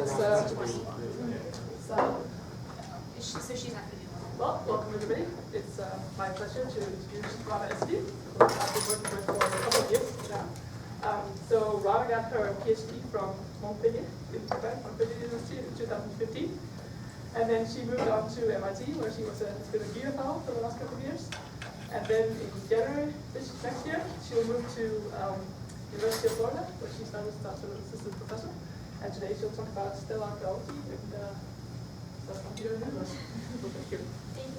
So she's not going to do that. Well, welcome everybody. It's my pleasure to introduce Rana Ezzeddine. I've been working with for a couple of years now. So Rana got her PhD from Montpellier, Montpellier University in 2015. And then she moved on to MIT, where she has been a Gear Fellow for the last couple of years. And then in January next year, she'll move to University of Florida, where she started as an assistant professor. And today she'll talk about stellar archaeology and Thank you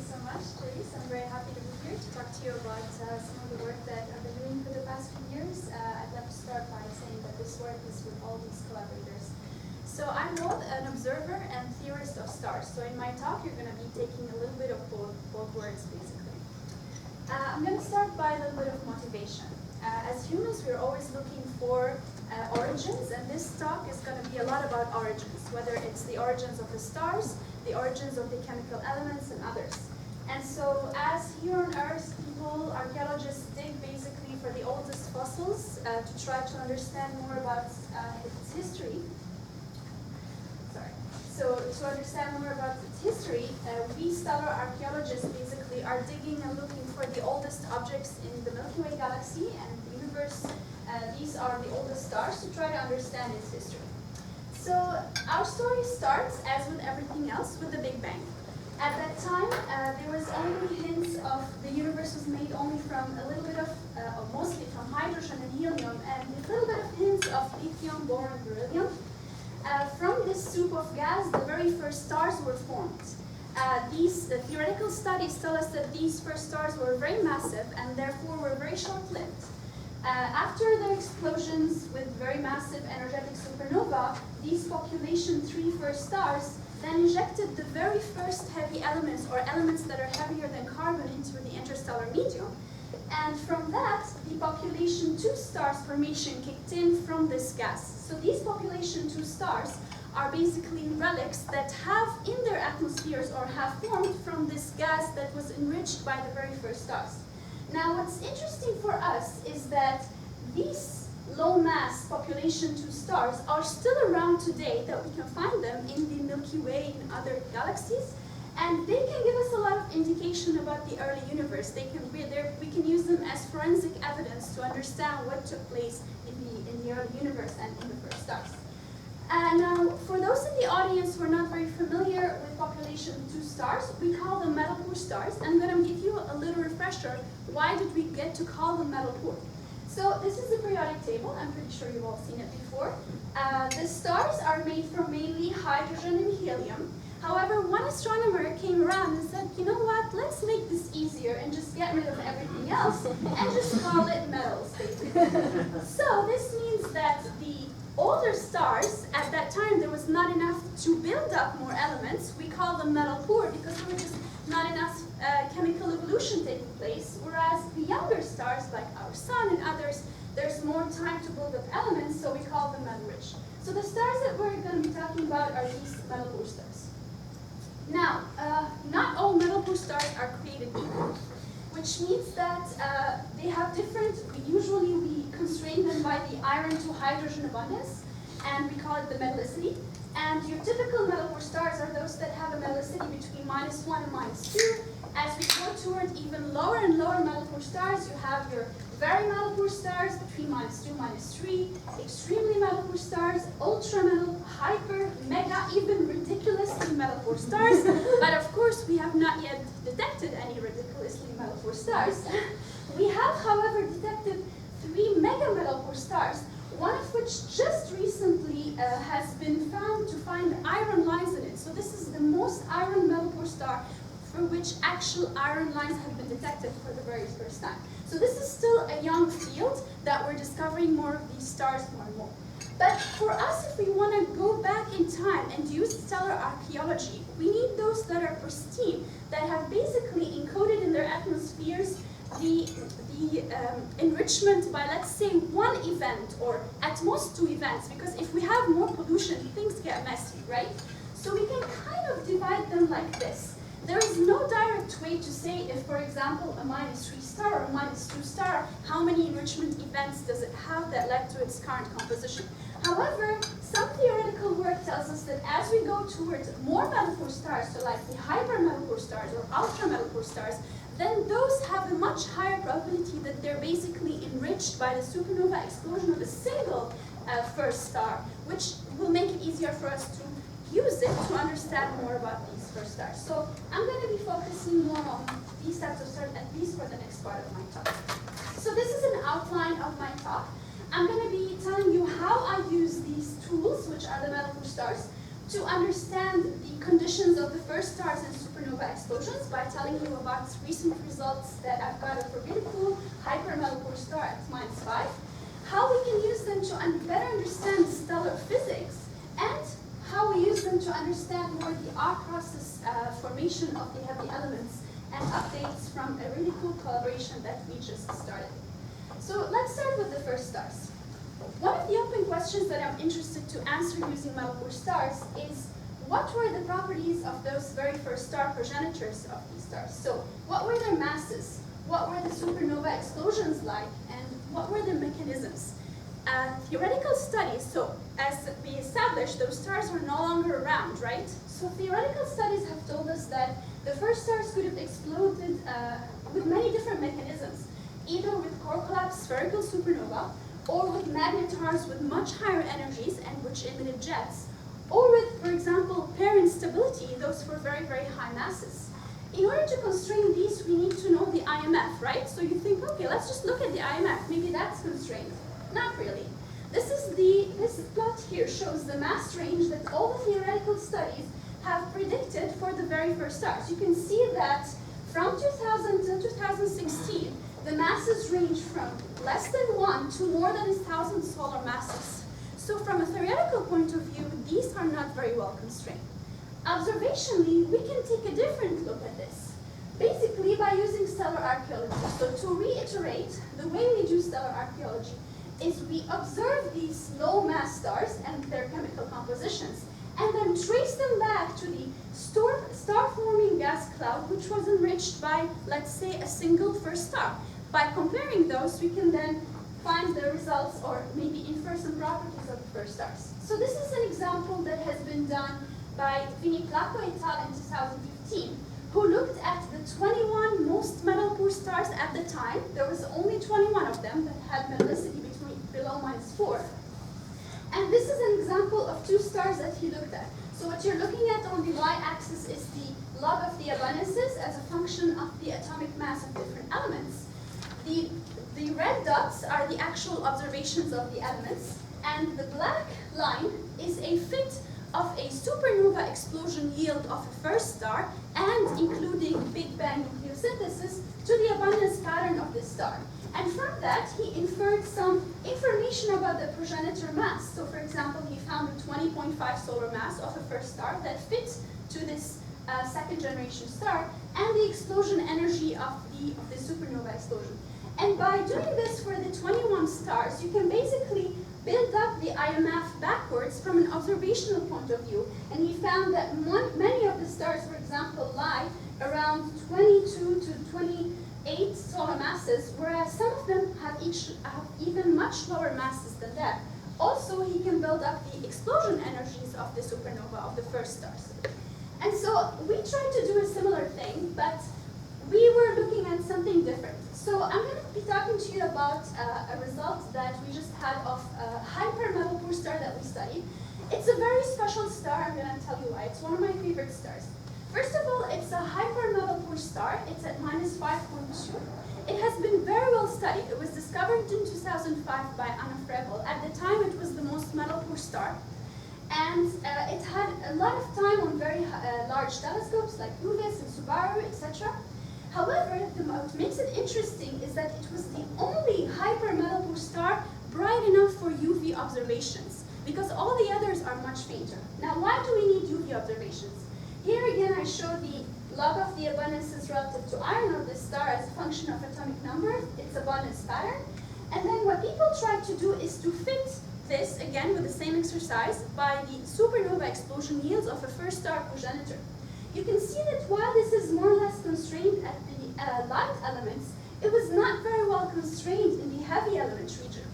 so much, Therese. I'm very happy to be here to talk to you about some of the work that I've been doing for the past few years. I'd like to start by saying that this work is with all these collaborators. So I'm both an observer and theorist of stars. So in my talk, you're going to be taking a little bit of both words, basically. I'm going to start by a little bit of motivation. As humans, we're always looking for origins, and this talk is going to be a lot about origins, whether it's the origins of the stars, the origins of the chemical elements, and others. And so, as here on Earth, archaeologists dig basically for the oldest fossils to try to understand more about its history. So to understand more about its history, we stellar archaeologists basically are digging and looking for the oldest objects in the Milky Way galaxy and the universe. These are the oldest stars to try to understand its history. So our story starts, as with everything else, with the Big Bang. At that time, there was only hints of the universe was made only from a little bit of, or mostly from hydrogen and helium, and a little bit of hints of lithium, boron, beryllium. From this soup of gas, the very first stars were formed. These theoretical studies tell us that these first stars were very massive and therefore were very short-lived. After their explosions with very massive energetic supernova, these population 3 first stars then injected the very first heavy elements, or elements that are heavier than carbon, into the interstellar medium. And from that, the population 2 stars formation kicked in from this gas. So these population 2 stars are basically relics that have in their atmospheres or have formed from this gas that was enriched by the very first stars. Now what's interesting for us is that these low mass population 2 stars are still around today, that we can find them in the Milky Way and other galaxies. And they can give us a lot of indication about the early universe. We can use them as forensic evidence to understand what took place in the early universe and in the first stars. Now, for those in the audience who are not very familiar with population 2 stars, we call them metal poor stars. I'm going to give you a little refresher. Why did we get to call them metal poor? So this is the periodic table. I'm pretty sure you've all seen it before. The stars are made from mainly hydrogen and helium. However, one astronomer came around and said, you know what, let's make this easier and just get rid of everything else and just call it metals, basically. So this means that the older stars, at that time there was not enough to build up more elements. We call them metal poor because there was just not enough chemical evolution taking place, whereas the younger stars, like our sun and others, there's more time to build up elements, so we call them metal rich. So the stars that we're going to be talking about are these metal poor stars. Now, not all metal poor stars are created equal, which means that they have different, usually we constrain them by the iron to hydrogen abundance, and we call it the metallicity. And your typical metal poor stars are those that have a metallicity between -1 and -2. As we go toward even lower and lower metal poor stars, you have your very metal poor stars between -2, -3, extremely metal poor stars, ultra metal, hyper, mega, even ridiculously metal poor stars. But of course, we have not yet detected any ridiculously metal poor stars. We have, however, detected 3 mega metal poor stars, one of which just recently has been found to find iron lines in it. So this is the most iron metal poor star for which actual iron lines have been detected for the very first time. So this is still a young field that we're discovering more of these stars more and more. But for us, if we want to go back in time and use stellar archaeology, we need those that are pristine, that have basically encoded in their atmospheres the enrichment by, let's say, 1 event, or at most 2 events, because if we have more pollution, things get messy, right? So we can kind of divide them like this. There is no direct way to say if, for example, a -3 star or a -2 star, how many enrichment events does it have that led to its current composition. However, some theoretical work tells tells us that as we go towards more metal poor stars, so like the hyper metal poor stars or ultra metal poor stars, then those have a much higher probability that they're basically enriched by the supernova explosion of a single first star, which will make it easier for us to use it to understand more about these first stars. So I'm going to be focusing more on these types of stars, at least for the next part of my talk. So this is an outline of my talk. I'm going to be telling you how I use these tools, which are the metal poor stars, to understand the conditions of the first stars in supernova explosions by telling you about recent results that I've got of a really cool hypermetal poor star at -5, how we can use them to better understand stellar physics, and how we use them to understand more the arc process formation of the heavy elements, and updates from a really cool collaboration that we just started. So let's start with the first stars. One of the open questions that I'm interested to answer using metal poor stars is, what were the properties of those very first star progenitors of these stars? So what were their masses? What were the supernova explosions like? And what were the mechanisms? Theoretical studies, so as we established, those stars were no longer around, right? So theoretical studies have told us that the first stars could have exploded with many different mechanisms, either with core collapse spherical supernova, or with magnetars with much higher energies and which emitted jets, or with, for example, pair instability, those for very, very high masses. In order to constrain these, we need to know the IMF, right? So you think, okay, let's just look at the IMF. Maybe that's constrained. Not really. This plot here shows the mass range that all the theoretical studies have predicted for the very first stars. You can see that from 2000 to 2016, the masses range from less than 1 to more than 1,000 solar masses. So from a theoretical point of view, these are not very well constrained. Observationally, we can take a different look at this, basically by using stellar archaeology. So to reiterate, the way we do stellar archaeology is we observe these low mass stars and their chemical compositions, and then trace them back to the star-forming gas cloud, which was enriched by, let's say, a single first star. By comparing those, we can then find the results or maybe infer some properties of the first stars. So this is an example that has been done by Vini Placco et al. In 2015, who looked at the 21 most metal poor stars at the time. There was only 21 of them that had metallicity below -4. And this is an example of two stars that he looked at. So what you're looking at on the y-axis is the log of the abundances as a function of the atomic mass of different elements. The red dots are the actual observations of the elements, and the black line is a fit of a supernova explosion yield of a first star, and including Big Bang nucleosynthesis, to the abundance pattern of this star. And from that, he inferred some information about the progenitor mass. So for example, he found a 20.5 solar mass of a first star that fits to this second generation star, and the explosion energy of the supernova explosion. And by doing this for the 21 stars, you can basically build up the IMF backwards from an observational point of view. And he found that many of the stars, for example, lie around 22 to 28 solar masses, whereas some of them have even much lower masses than that. Also, he can build up the explosion energies of the supernova of the first stars. And so we tried to do a similar thing, but we were looking at something different. So I'm going to be talking to you about a result that we just had of a hypermetal poor star that we studied. It's a very special star. I'm going to tell you why. It's one of my favorite stars. First of all, it's a hypermetal poor star. It's at -5.2. It has been very well studied. It was discovered in 2005 by Anna Frebel. At the time, it was the most metal poor star. And it had a lot of time on very large telescopes like UVIS and Subaru, etc. However, what makes it interesting is that it was the only hypermetal poor star bright enough for UV observations, because all the others are much fainter. Now, why do we need UV observations? Here again, I show the log of the abundances relative to iron of this star as a function of atomic number, its abundance pattern. And then what people try to do is to fit this, again with the same exercise, by the supernova explosion yields of a first star progenitor. You can see that while this is more or less constrained at the light elements, it was not very well constrained in the heavy elements region.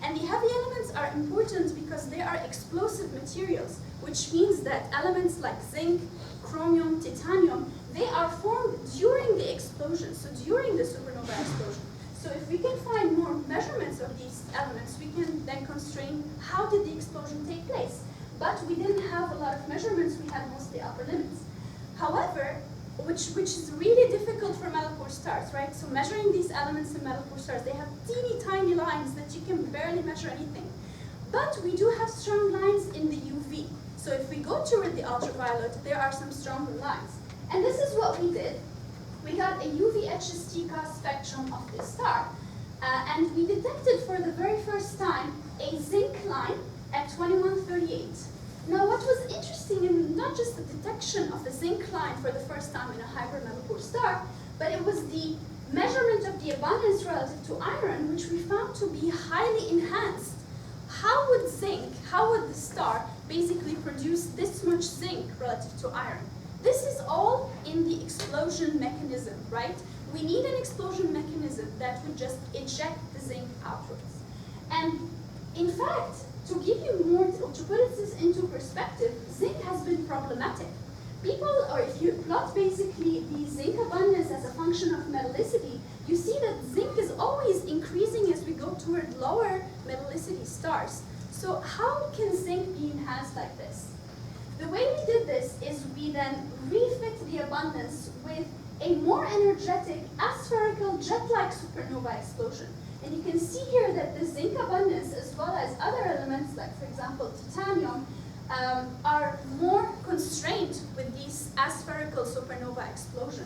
And the heavy elements are important because they are explosive materials, which means that elements like zinc, chromium, titanium, they are formed during the explosion, so during the supernova explosion. So if we can find more measurements of these elements, we can then constrain how did the explosion take place. But we didn't have a lot of measurements, we had mostly upper limits. However, which is really difficult for metal poor stars, right? So measuring these elements in metal poor stars, they have teeny tiny lines that you can barely measure anything. But we do have strong lines in the UV. So if we go toward the ultraviolet, there are some stronger lines. And this is what we did. We got a UV HST cos spectrum of this star. And we detected for the very first time a zinc line at 2138. Now what was interesting in not just the detection of the zinc line for the first time in a hypermetal star, but it was the measurement of the abundance relative to iron, which we found to be highly enhanced. How would the star basically produce this much zinc relative to iron? This is all in the explosion mechanism, right? We need an explosion mechanism that would just eject the zinc outwards. And in fact, to give you more, to put this into perspective, zinc has been problematic. People, or if you plot basically the zinc abundance as a function of metallicity, you see that zinc is always increasing as we go toward lower metallicity stars. So how can zinc be enhanced like this? The way we did this is we then refit the abundance with a more energetic aspherical jet-like supernova explosion. And you can see here that the zinc abundance, as well as other elements like, for example, titanium, are more constrained with these aspherical supernova explosion.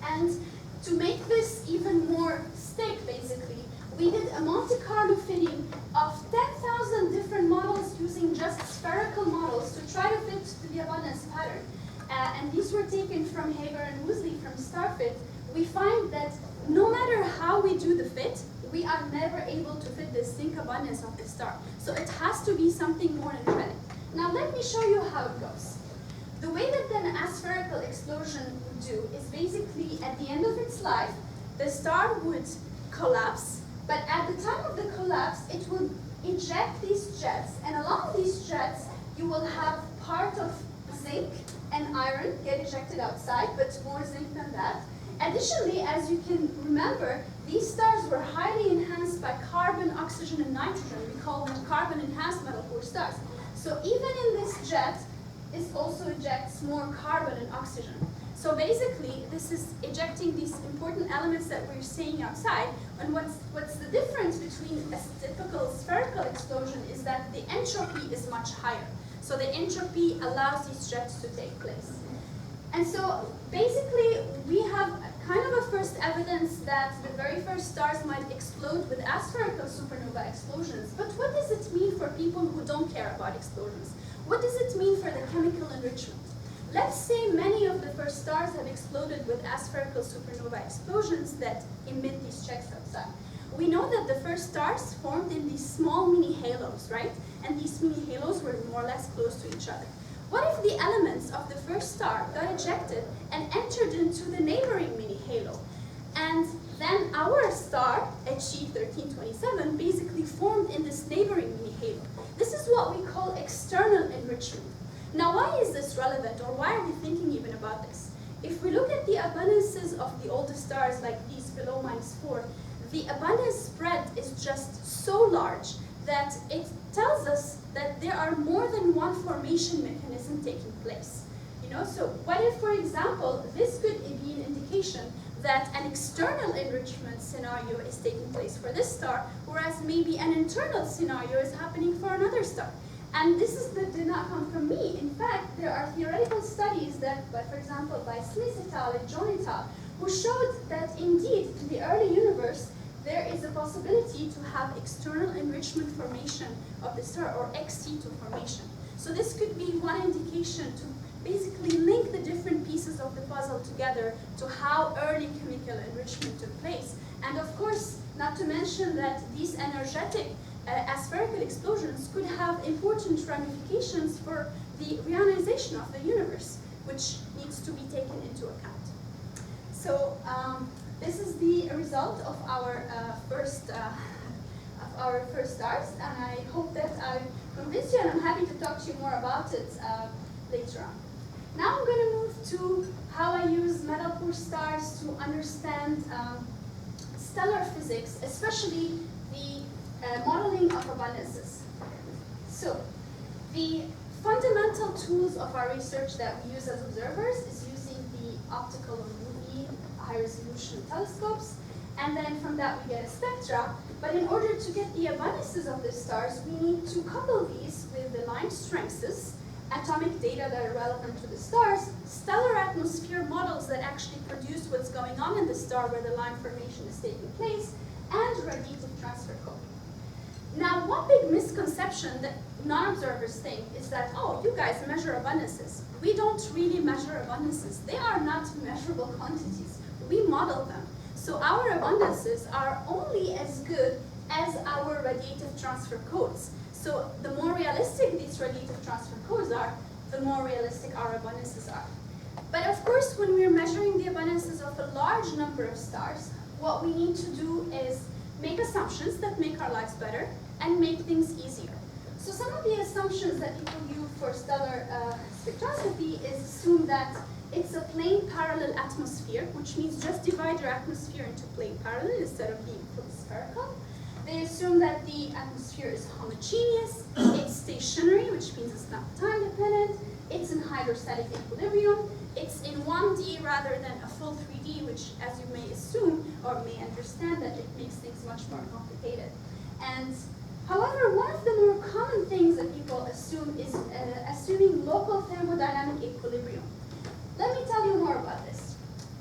And to make this even more stick, basically, we did a Monte Carlo fitting of 10,000 different models using just spherical models to try to fit the abundance pattern. And these were taken from Haber and Woosley from StarFit. We find that no matter how we do the fit, we are never able to fit the zinc abundance of the star. So it has to be something more energetic. Now let me show you how it goes. The way that then an aspherical explosion would do is basically at the end of its life, the star would collapse, but at the time of the collapse, it will eject these jets, and along these jets, you will have part of zinc and iron get ejected outside, but more zinc than that. Additionally, as you can remember, these stars were highly enhanced by carbon, oxygen, and nitrogen. We call them carbon-enhanced metal poor stars. So even in this jet, this also ejects more carbon and oxygen. So basically, this is ejecting these important elements that we're seeing outside. And what's the difference between a typical spherical explosion is that the entropy is much higher. So the entropy allows these jets to take place. And so basically, we have kind of a first evidence that the very first stars might explode with aspherical supernova explosions. But what does it mean for people who don't care about explosions? What does it mean for the chemical enrichment? Let's say many of the first stars have exploded with aspherical supernova explosions that emit these checks outside. We know that the first stars formed in these small mini halos, right? And these mini halos were more or less close to each other. What if the elements of the first star got ejected and entered into the neighboring mini halo? And then our star, HE1327, basically formed in this neighboring mini halo. This is what we call external enrichment. Now, why is this relevant, or why are we thinking even about this? If we look at the abundances of the oldest stars, like these below -4, the abundance spread is just so large that it tells us that there are more than one formation mechanism taking place. You know, so what if, for example, this could be an indication that an external enrichment scenario is taking place for this star, whereas maybe an internal scenario is happening for another star. And this did not come from me. In fact, there are theoretical studies that, for example, by Smith et al. And John et al., who showed that indeed, in the early universe, there is a possibility to have external enrichment formation of the star, or ex-situ formation. So this could be one indication to basically link the different pieces of the puzzle together to how early chemical enrichment took place. And of course, not to mention that these energetic aspherical explosions could have important ramifications for the reionization of the universe, which needs to be taken into account. So this is the result of our our first stars, and I hope that I've convinced you, and I'm happy to talk to you more about it later on. Now I'm going to move to how I use metal poor stars to understand stellar physics, especially the modeling of abundances. So, the fundamental tools of our research that we use as observers is using the optical or UV high-resolution telescopes, and then from that we get a spectra. But in order to get the abundances of the stars, we need to couple these with the line strengths, atomic data that are relevant to the stars, stellar atmosphere models that actually produce what's going on in the star where the line formation is taking place, and radiative transfer code. Now, one big misconception that non-observers think is that, oh, you guys measure abundances. We don't really measure abundances. They are not measurable quantities. We model them. So our abundances are only as good as our radiative transfer codes. So the more realistic these radiative transfer codes are, the more realistic our abundances are. But of course, when we're measuring the abundances of a large number of stars, what we need to do is make assumptions that make our lives better and make things easier. So some of the assumptions that people use for stellar spectroscopy is assume that it's a plane parallel atmosphere, which means just divide your atmosphere into plane parallel instead of being fully spherical. They assume that the atmosphere is homogeneous, it's stationary, which means it's not time dependent, it's in hydrostatic equilibrium, it's in 1D rather than a full 3D, which, as you may assume or may understand, that it makes things much more complicated. And however, one of the more common things that people assume is assuming local thermodynamic equilibrium. Let me tell you more about this.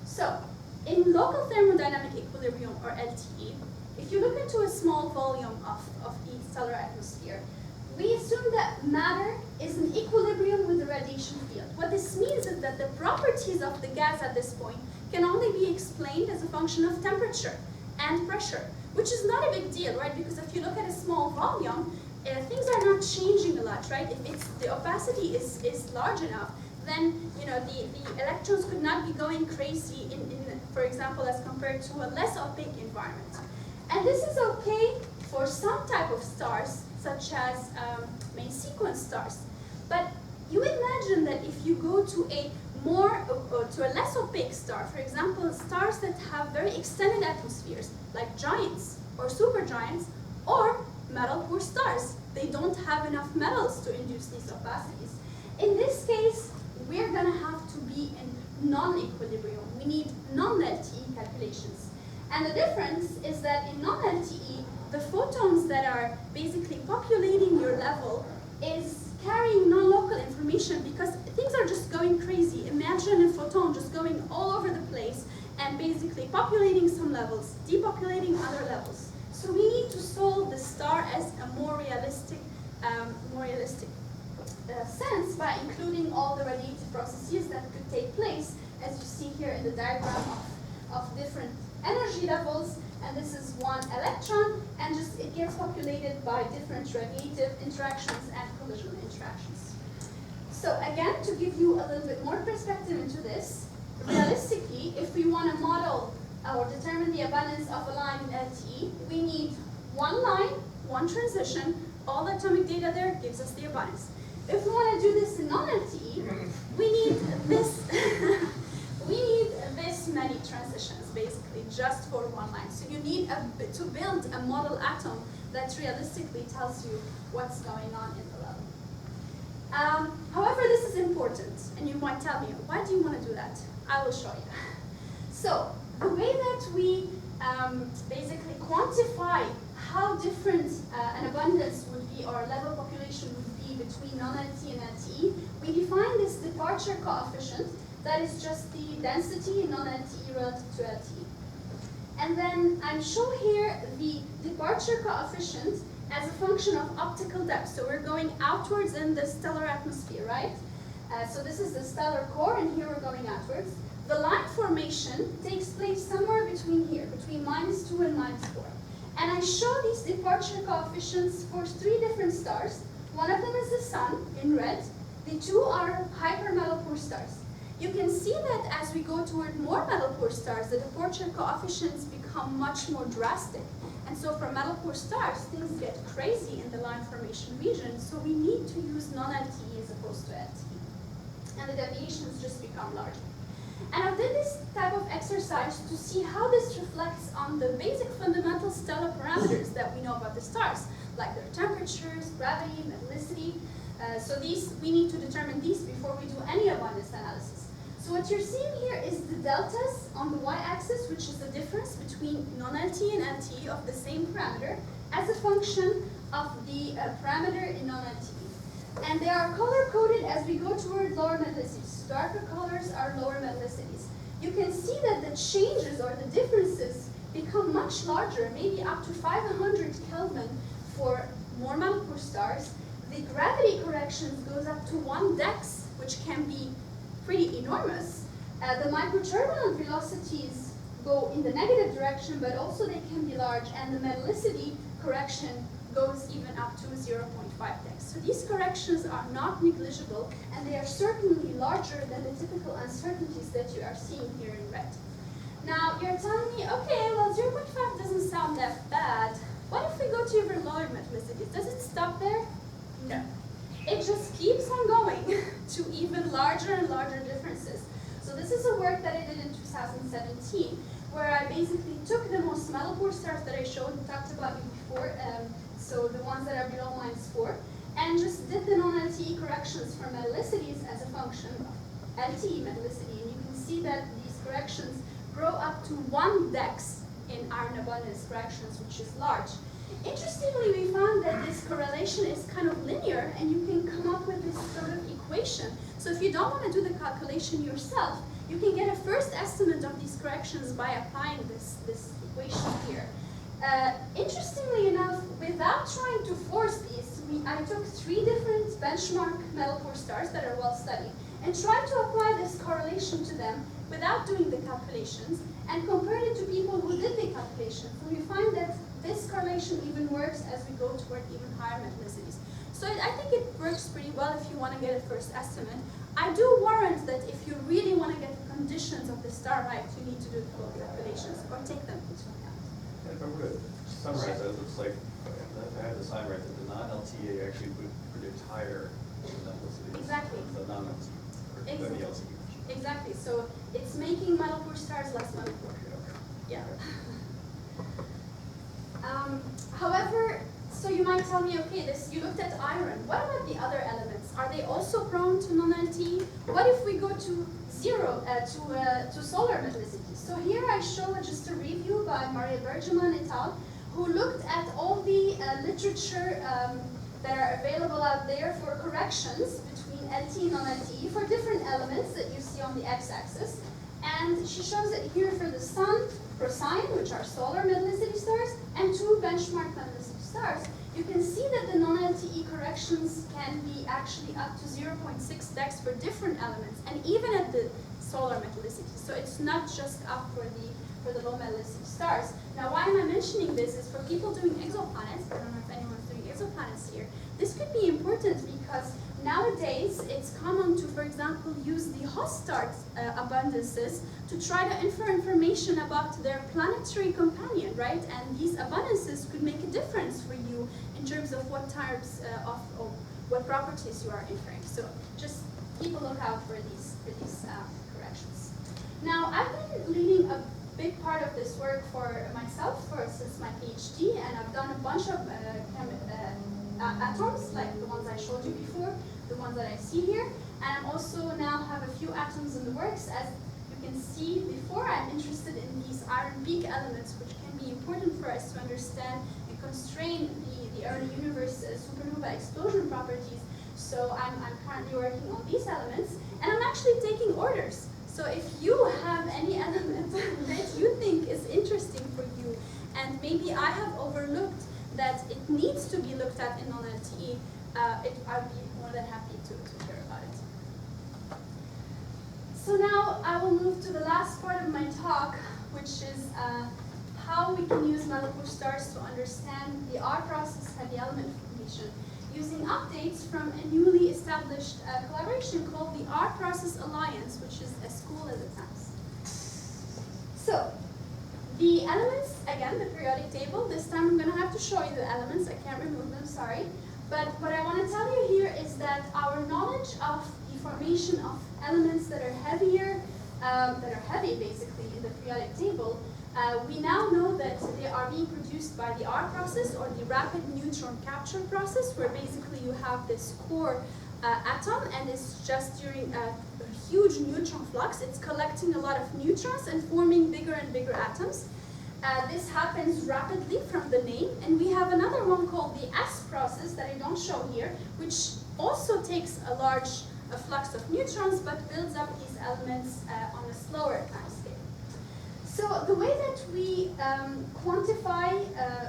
So, in local thermodynamic equilibrium, or LTE, if you look into a small volume of the stellar atmosphere, we assume that matter is in equilibrium with the radiation field. What this means is that the properties of the gas at this point can only be explained as a function of temperature and pressure, which is not a big deal, right? Because if you look at a small volume, things are not changing a lot, right? If the opacity is large enough, then the electrons could not be going crazy for example, as compared to a less opaque environment. And this is okay for some type of stars, such as main sequence stars. But you imagine that if you go to a less opaque star, for example, stars that have very extended atmospheres, like giants or supergiants, or metal poor stars. They don't have enough metals to induce these opacities. In this case, we're going to have to be in non-equilibrium. We need non-LTE calculations. And the difference is that in non-LTE, the photons that are basically populating your level is carrying non-local information because things are just going crazy. Imagine a photon just going all over the place and basically populating some levels, depopulating other levels. So we need to solve the star as a more realistic sense by including all the radiative processes that could take place, as you see here in the diagram of different energy levels. And this is one electron, and just it gets populated by different radiative interactions and collision interactions. So again, to give you a little bit more perspective into this, realistically, if we want to model or determine the abundance of a line in LTE, we need one line, one transition, all the atomic data there gives us the abundance. If we want to do this in non-LTE, we need this many transitions, basically, just for one line. So you need to build a model atom that realistically tells you what's going on in the level. However, this is important, and you might tell me, why do you want to do that? I will show you. So the way that we basically quantify how different an abundance would be, or a level population would be between non-LTE and LTE, we define this departure coefficient that is just the density in non-LTE relative to LTE. And then I show here the departure coefficient as a function of optical depth. So we're going outwards in the stellar atmosphere, right? So this is the stellar core, and here we're going outwards. The line formation takes place somewhere between here, between -2 and -4. And I show these departure coefficients for 3 different stars. One of them is the sun, in red. The 2 are hyper-metal poor stars. You can see that as we go toward more metal poor stars, the departure coefficients become much more drastic. And so for metal-poor stars, things get crazy in the line formation region, so we need to use non-LTE as opposed to LTE. And the deviations just become larger. And I did this type of exercise to see how this reflects on the basic fundamental stellar parameters that we know about the stars, like their temperatures, gravity, metallicity. So these, we need to determine these before we do any abundance analysis. So what you're seeing here is the deltas on the y-axis, which is the difference between non-LTE and LTE of the same parameter, as a function of the parameter in non-LTE. And they are color-coded as we go toward lower metallicities. Darker colors are lower metallicities. You can see that the changes or the differences become much larger, maybe up to 500 Kelvin for more metal-poor stars. The gravity corrections goes up to 1 dex, which can be pretty enormous. The microturbulent velocities go in the negative direction, but also they can be large, and the metallicity correction goes even up to 0.5 dex. So these corrections are not negligible, and they are certainly larger than the typical uncertainties that you are seeing here in red. Now, you're telling me, okay, well, 0.5 doesn't sound that bad. What if we go to even lower metallicities? Does it stop there? No. It just keeps on going to even larger and larger differences. So this is a work that I did in 2017, where I basically took the most metal-poor stars that I showed and talked about before, so the ones that are below -4, and just did the non-LTE corrections for metallicities as a function of LTE metallicity. And you can see that these corrections grow up to 1 dex in iron abundance corrections, which is large. Interestingly, we found that this correlation is kind of linear, and you can come up with this sort of equation. So if you don't want to do the calculation yourself, you can get a first estimate of these corrections by applying this equation here. Interestingly enough, without trying to force these, I took 3 different benchmark metal-poor stars that are well studied and tried to apply this correlation to them without doing the calculations and compared it to people who did the calculations. And we find that this correlation even works as we go toward even higher metallicities. So I think it works pretty well if you want to get a first estimate. I do warrant that if you really want to get the conditions of the star right, you need to do the full calculations or take them into account. If I were to summarize that, it looks like, I had the sign right, that the non-LTA actually would predict higher metallicities Exactly. than the non-LTA, than the LTA. Exactly. So it's making metal-poor stars less metal-poor. Yeah. However, so you might tell me, okay, you looked at iron. What about the other elements? Are they also prone to non-LTE? What if we go to to solar metallicity? So here I show just a review by Maria Bergeman et al., who looked at all the literature that are available out there for corrections between LTE and non-LTE for different elements that you see on the x-axis. And she shows it here for the Sun, Procyon, which are solar metallicity stars, and 2 benchmark metallicity stars. You can see that the non-LTE corrections can be actually up to 0.6 dex for different elements, and even at the solar metallicity. So it's not just up for the low metallicity stars. Now, why am I mentioning this? Is for people doing exoplanets. I don't know if anyone's doing exoplanets here. This could be important because nowadays it's common to, for example, use the host star abundances to try to infer information about their planetary companion, right? And these abundances could make a difference for you in terms of what types of what properties you are inferring. So just keep a lookout for these corrections. Now, I've been leading a big part of this work for myself since my PhD, and I've done a bunch of atoms, like the ones I showed you before, the ones that I see here, and I also now have a few atoms in the works. As you can see before, I'm interested in these iron peak elements, which can be important for us to understand and constrain the early universe supernova explosion properties. So I'm currently working on these elements, and I'm actually taking orders. So if you have any element that you think is interesting for you, and maybe I have overlooked that it needs to be looked at in non-LTE, I'd be more than happy to hear about it. So now I will move to the last part of my talk, which is how we can use metal-poor stars to understand the R process heavy element formation, using updates from a newly established collaboration called the R Process Alliance, which is a school at the time. So, The elements, again, the periodic table. This time I'm going to have to show you the elements. I can't remove them, sorry. But what I want to tell you here is that our knowledge of the formation of elements that are heavier, that are heavy basically in the periodic table, we now know that they are being produced by the R process, or the rapid neutron capture process, where basically you have this core atom, and it's just during a huge neutron flux, it's collecting a lot of neutrons and forming bigger and bigger atoms. This happens rapidly from the name, and we have another one called the S process that I don't show here, which also takes a large flux of neutrons but builds up these elements on a slower time scale. So the way that we quantify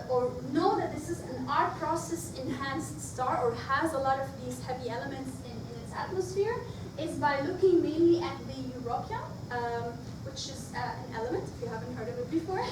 or know that this is an R process enhanced star, or has a lot of these heavy elements in its atmosphere, is by looking mainly at the europium, which is an element, if you haven't heard of it before.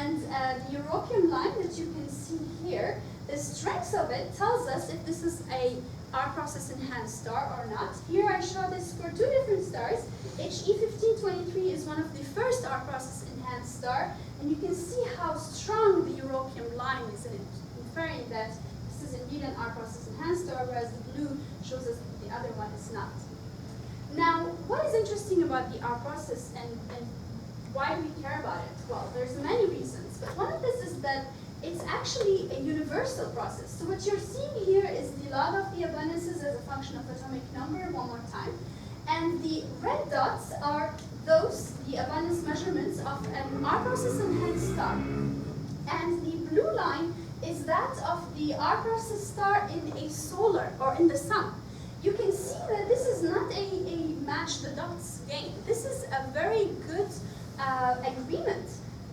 And the europium line that you can see here, the strength of it tells us if this is a R process enhanced star or not. Here I show this for two different stars. HE1523 is one of the first R process enhanced star, and you can see how strong the europium line is in it, inferring that this is indeed an R process enhanced star, whereas the blue shows us that the other one is not. Now, what is interesting about the R process, and why do we care about it? Well, there's many reasons, but one of this is that it's actually a universal process. So what you're seeing here is the log of the abundances as a function of atomic number one more time. And the red dots are the abundance measurements of an R process enhanced star. And the blue line is that of the R process star in a solar, or in the sun. You can see that this is not a match the dots game. This is a very good agreement.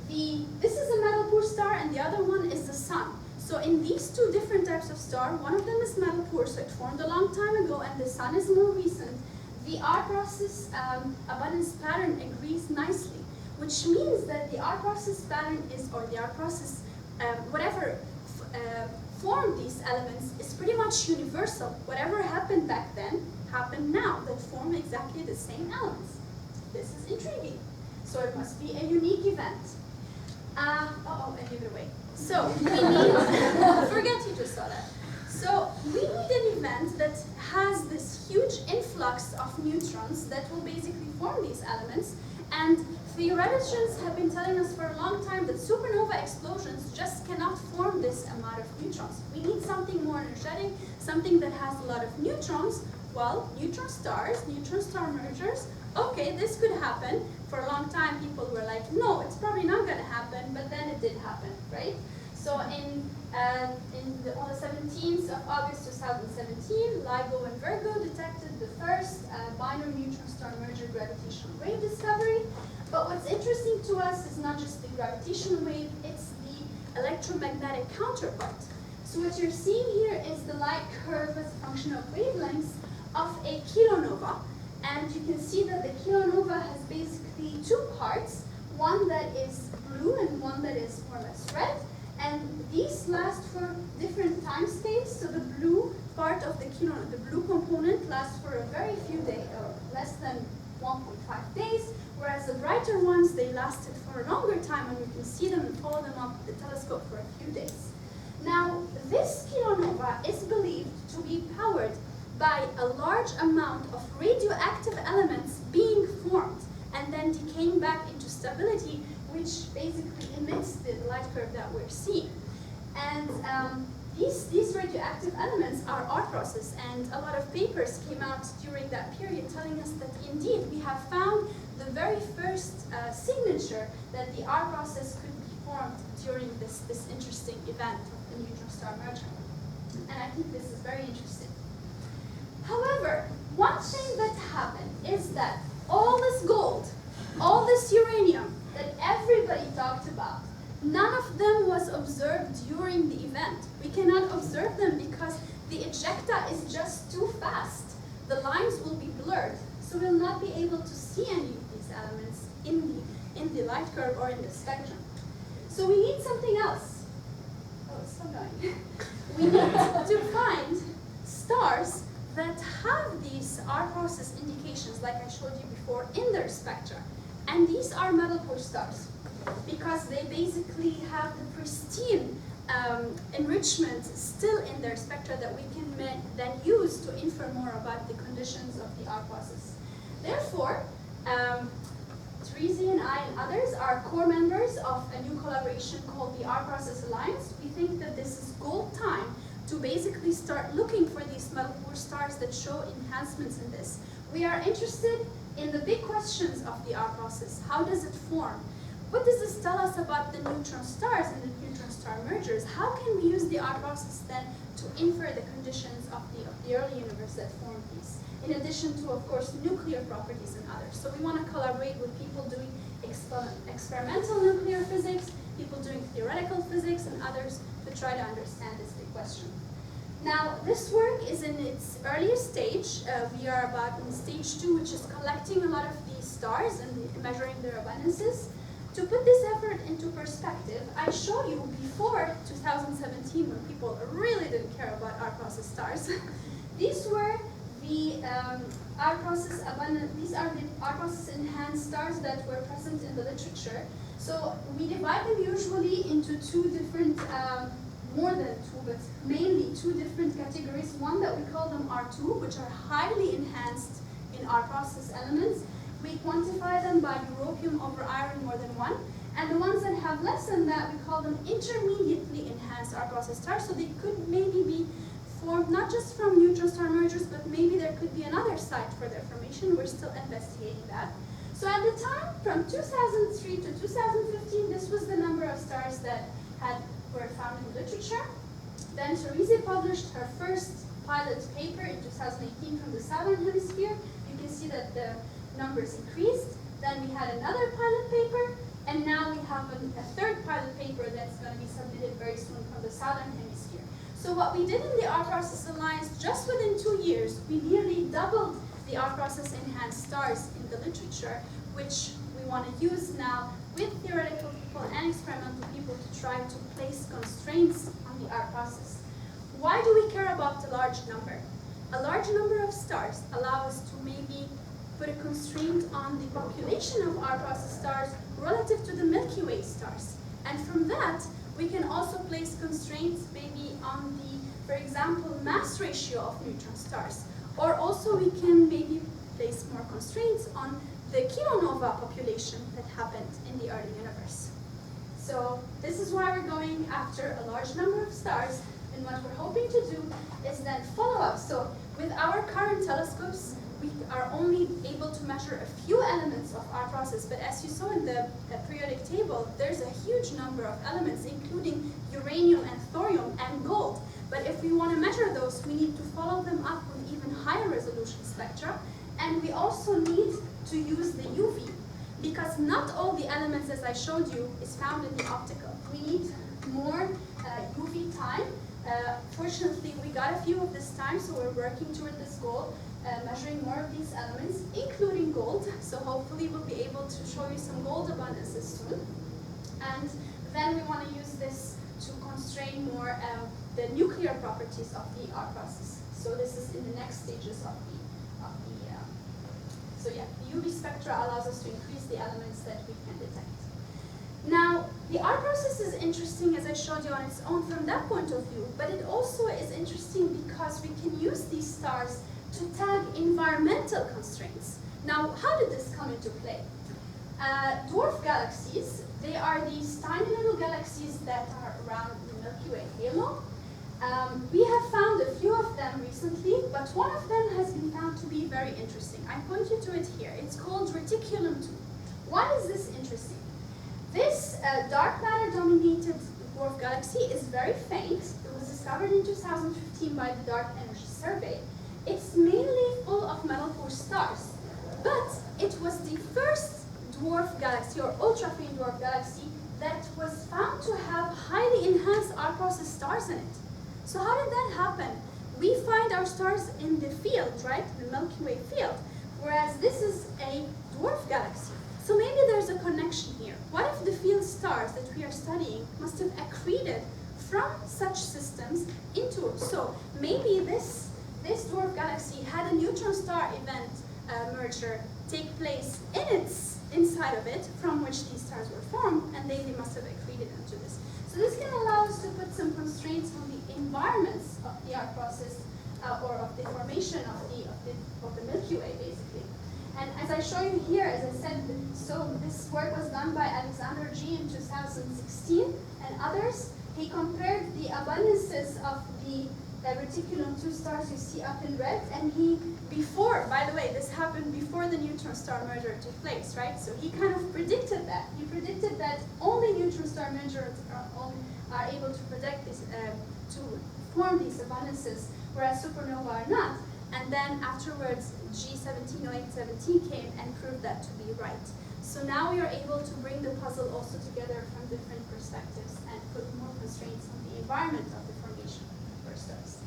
This is a metal poor star, and the other one is the sun. So in these two different types of star, one of them is metal poor, so it formed a long time ago, and the sun is more recent. The R process abundance pattern agrees nicely, which means that the R process pattern is, or the R process, whatever formed these elements, is pretty much universal. Whatever happened back then happened now, that form exactly the same elements. This is intriguing. So it must be a unique event. I gave it away. So we need, forget you just saw that. So we need an event that has this huge influx of neutrons that will basically form these elements. And theoreticians have been telling us for a long time that supernova explosions just cannot form this amount of neutrons. We need something more energetic, something that has a lot of neutrons. Well, neutron stars, neutron star mergers, okay, this could happen. For a long time, people were like, no, it's probably not going to happen, but then it did happen, right? So on the 17th of August 2017, LIGO and Virgo detected the first binary neutron star merger gravitational wave discovery. But what's interesting to us is not just the gravitational wave, it's the electromagnetic counterpart. So what you're seeing here is the light curve as a function of wavelengths of a kilonova. And you can see that the kilonova has basically two parts, one that is blue and one that is more or less red. And these last for different time scales. So the blue part of the kilonova, the blue component, lasts for a very few days, or less than 1.5 days, whereas the brighter ones, they lasted for a longer time, and you can see them and follow them up with the telescope for a few days. Now, this kilonova is believed to be powered by a large amount of radioactive elements being formed and then decaying back into stability, which basically emits the light curve that we're seeing. And these radioactive elements are R process, and a lot of papers came out during that period telling us that indeed we have found the very first signature that the R process could be formed during this interesting event of the neutron star merger. And I think this is very interesting. However, one thing that happened is that all this gold, all this uranium that everybody talked about, none of them was observed during the event. We cannot observe them because the ejecta is just too fast. The lines will be blurred, so we'll not be able to see any of these elements in the light curve or in the spectrum. So we need something else. Oh, it's still going. We need to find stars that have these R process indications, like I showed you before, in their spectra. And these are metal poor stars. because they basically have the pristine enrichment still in their spectra that we can then use to infer more about the conditions of the R process. Therefore, Teresi and I and others are core members of a new collaboration called the R Process Alliance. We think that this is gold time to basically start looking for these metal poor stars that show enhancements in this. We are interested in the big questions of the R process. How does it form? What does this tell us about the neutron stars and the neutron star mergers? How can we use the R process then to infer the conditions of the early universe that formed these? In addition to, of course, nuclear properties and others. So we want to collaborate with people doing experimental nuclear physics, people doing theoretical physics, and others to try to understand this big question. Now, this work is in its earliest stage. We are about in stage 2, which is collecting a lot of these stars and measuring their abundances. To put this effort into perspective, I show you before 2017, when people really didn't care about R process stars. These were the R process abundant. These are the R process enhanced stars that were present in the literature. So we divide them usually into two different, more than two, but mainly two different categories. One that we call them R2, which are highly enhanced in R process elements. We quantify them by europium over iron more than 1. And the ones that have less than that, we call them intermediately enhanced R process stars. So they could maybe be formed not just from neutron star mergers, but maybe there could be another site for their formation. We're still investigating that. So at the time, from 2003 to 2015, this was the number of stars that were found in the literature. Then Teresi published her first pilot paper in 2018 from the southern hemisphere. You can see that the numbers increased. Then we had another pilot paper, and now we have a third pilot paper that's going to be submitted very soon from the southern hemisphere. So what we did in the R Process Alliance, just within 2 years, we nearly doubled the R Process enhanced stars in the literature, which we want to use now with theoretical people and experimental people to try to place constraints on the R process. Why do we care about the large number? A large number of stars allow us to maybe put a constraint on the population of R process stars relative to the Milky Way stars. And from that, we can also place constraints maybe on the, for example, mass ratio of neutron stars. Or also we can maybe place more constraints on the kilonova population that happened in the early universe. So this is why we're going after a large number of stars, and what we're hoping to do is then follow up. So with our current telescopes, we are only able to measure a few elements of our process, but as you saw in the periodic table, there's a huge number of elements, including uranium and thorium and gold. But if we want to measure those, we need to follow them up with even higher resolution spectra, and we also need to use the UV, because not all the elements, as I showed you, is found in the optical. We need more UV time. Fortunately, we got a few of this time, so we're working toward this goal, measuring more of these elements, including gold. So hopefully we'll be able to show you some gold abundances soon. And then we want to use this to constrain more the nuclear properties of the R process. So this is in the next stages of the so yeah, the UV spectra allows us to increase the elements that we can detect. Now, the R process is interesting, as I showed you, on its own from that point of view, but it also is interesting because we can use these stars to tag environmental constraints. Now, how did this come into play? Dwarf galaxies, they are these tiny little galaxies that are around the Milky Way halo. We have found a few of them recently, but one of them has been found to be very interesting. I point you to it here. It's called Reticulum 2. Why is this interesting? This dark matter-dominated dwarf galaxy is very faint. It was discovered in 2015 by the Dark Energy Survey. It's mainly full of metal-poor stars, but it was the first dwarf galaxy or ultra-faint dwarf galaxy that was found to have highly enhanced R process stars in it. So how did that happen? We find our stars in the field, right? The Milky Way field, whereas this is a dwarf galaxy. So maybe there's a connection here. What if the field stars that we are studying must have accreted from such systems into, so maybe this dwarf galaxy had a neutron star event merger take place inside of it, from which these stars were formed, and they must have accreted into this. So this can allow us to put some constraints on the environments of the arc process, or of the formation of the Milky Way, basically. And as I show you here, as I said, so this work was done by Alexander G. in 2016 and others. He compared the abundances of the reticulum-2 stars you see up in red, and by the way, this happened before the neutron-star merger took place, right? So he kind of predicted that. He predicted that only neutron-star mergers are able to predict this, to form these abundances, whereas supernovae are not. And then afterwards, G170817 came and proved that to be right. So now we are able to bring the puzzle also together from different perspectives and put more constraints on the environment of the formation of stars.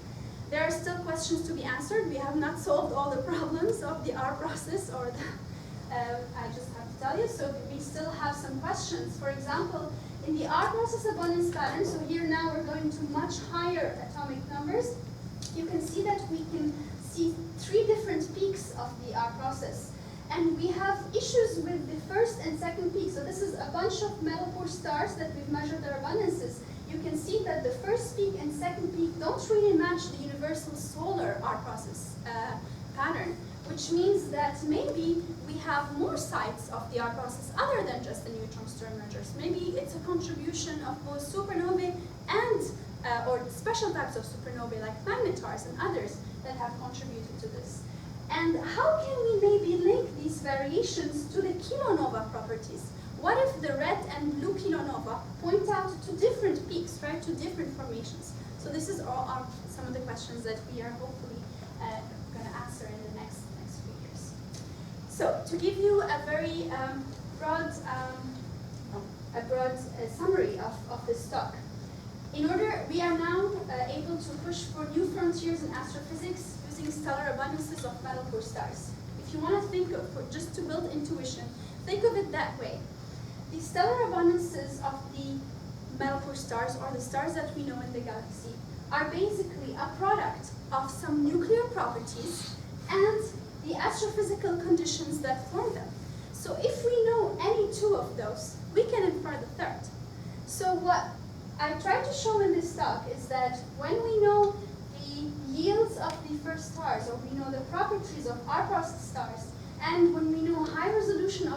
There are still questions to be answered. We have not solved all the problems of the R process, or I just have to tell you. So we still have some questions. For example, in the R process abundance pattern, so here now we're going to much higher atomic numbers. You can see that we can see 3 different peaks of the R process. And we have issues with the first and second peak. So this is a bunch of metal poor stars that we've measured their abundances. You can see that the first peak and second peak don't really match the universal solar R process pattern, which means that maybe we have more sites of the R process other than just the neutron-star mergers. Maybe it's a contribution of both supernovae and or special types of supernovae like magnetars and others that have contributed to this. And how can we maybe link these variations to the kilonova properties? What if the red and blue kilonova point out to different peaks, right, to different formations? So this is all some of the questions that we are hopefully going to answer in the next few years. So to give you a very broad summary of this talk, we are now able to push for new frontiers in astrophysics using stellar abundances of metal poor stars. If you want to think of, just to build intuition, think of it that way. The stellar abundances of the metal poor stars, or the stars that we know in the galaxy, are basically a product of some nuclear properties and the astrophysical conditions that form them. So if we know any 2 of those, we can infer the third. So what I tried to show in this talk is that when we know the yields of the first stars, or we know the properties of our process stars, and when we know high resolution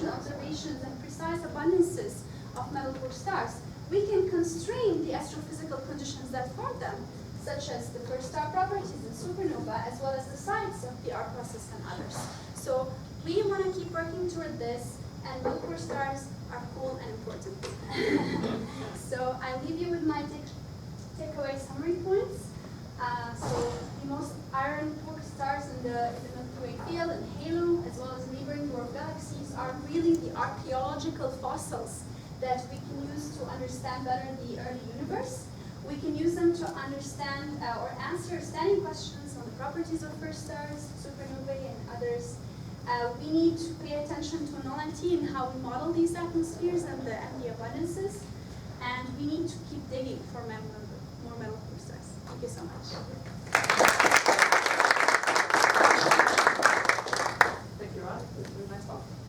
observations and precise abundances of metal poor stars, we can constrain the astrophysical conditions that form them, such as the first star properties in supernova, as well as the sites of the R process and others. So we want to keep working toward this, and metal poor stars are cool and important. So I leave you with my takeaway summary points. So the most iron poor stars in the Milky Way field and halo, as well as neighboring dwarf galaxies, are really the archaeological fossils that we can use to understand better the early universe. We can use them to understand or answer standing questions on the properties of first stars, supernovae, and others. We need to pay attention to nullity in how we model these atmospheres and the abundances. And we need to keep digging for more metal poor stars. Thank you so much.